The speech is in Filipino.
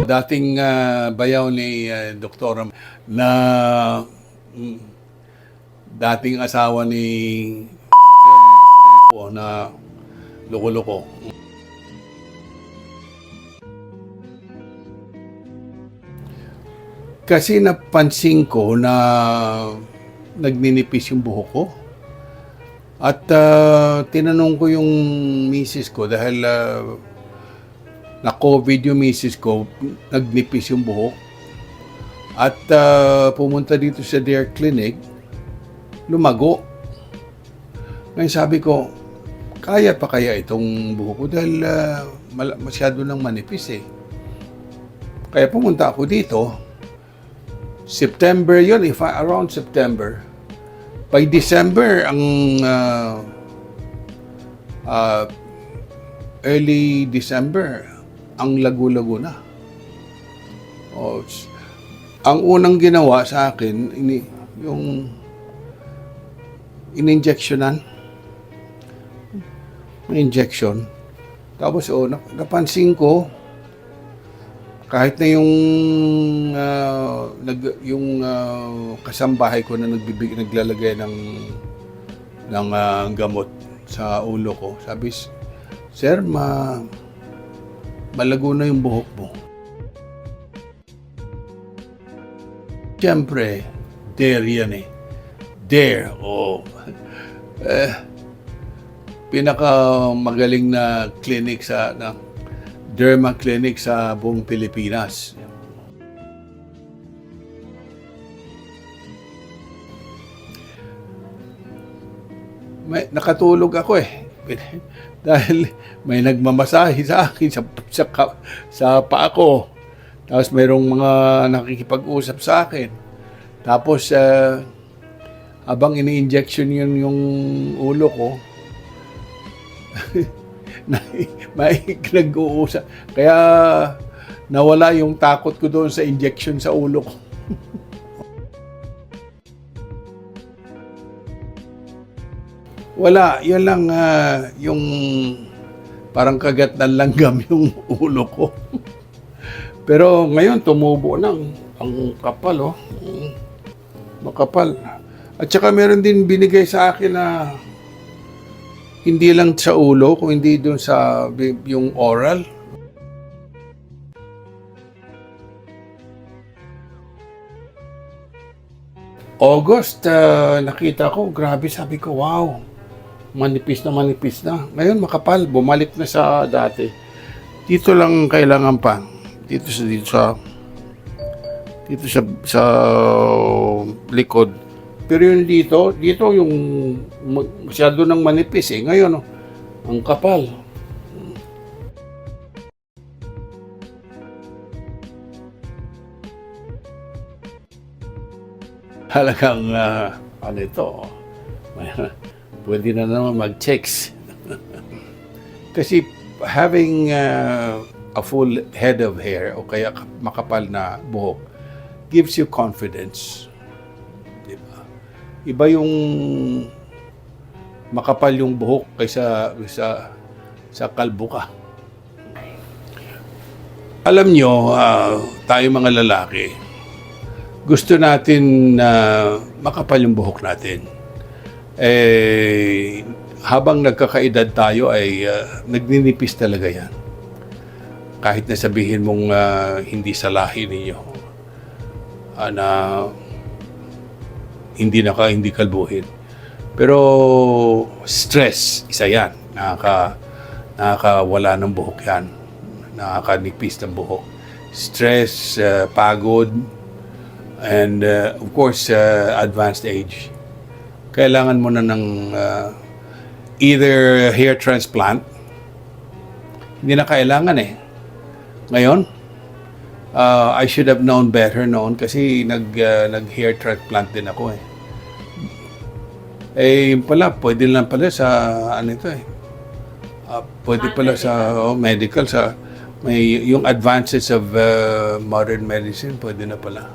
Dating bayaw ni Doktora na dating asawa ni na loko-loko. Kasi napansin ko na nagninipis yung buhok ko. At tinanong ko yung misis ko dahil na-COVID yung misis ko, nagnipis yung buhok. At pumunta dito sa Dare Clinic, lumago. Ngayon sabi ko, kaya pa kaya itong buhok ko dahil masyado nang manipis eh. Kaya pumunta ako dito. September yun, around September. By December, ang early December, ang lago-lago na. Ang unang ginawa sa akin, yung in-injectionan. May injection. Tapos, napansin ko, kahit na yung kasambahay ko na naglalagay ng gamot sa ulo ko, sabi, "Sir, malago na yung buhok mo." Siyempre, Dare yan eh. Dare, pinakamagaling na clinic derma clinic sa buong Pilipinas. Nakatulog ako eh. Dahil may nagmamasahe sa akin sa paa ko. Tapos mayroong mga nakikipag-usap sa akin. Tapos habang ini-injection yun yung ulo ko, may nag-uusap. Kaya nawala yung takot ko doon sa injection sa ulo ko. Wala, yun lang yung parang kagat ng langgam yung ulo ko. Pero ngayon tumubo nang ang kapal makapal. At saka meron din binigay sa akin na hindi lang sa ulo, kung hindi doon sa yung oral. August, nakita ko, grabe, sabi ko, wow, manipis na. Ngayon makapal, bumalik na sa dati. Dito lang kailangan pa. Dito sa likod. Pero yun dito yung masyado nang manipis eh. Ngayon, ang kapal. Halagang, pwede na naman mag-checks. Kasi having a full head of hair o kaya makapal na buhok gives you confidence. Iba yung makapal yung buhok kaysa sa kalbo ka. Alam nyo, tayo mga lalaki, gusto natin na makapal yung buhok natin. Habang nagkakaedad tayo ay nagninipis talaga yan. Kahit na sabihin mong hindi sa lahi ninyo na hindi kalbuhin. Pero stress, isa yan. Nakakawala ng buhok yan. Nakakanipis ng buhok. Stress, pagod, and of course, advanced age. Kailangan mo na ng either hair transplant. Hindi na kailangan eh. Ngayon, I should have known better noon kasi nag-hair transplant din ako eh. Pwede lang pala sa pwede pala sa medical, yung advances of modern medicine, pwede na pala.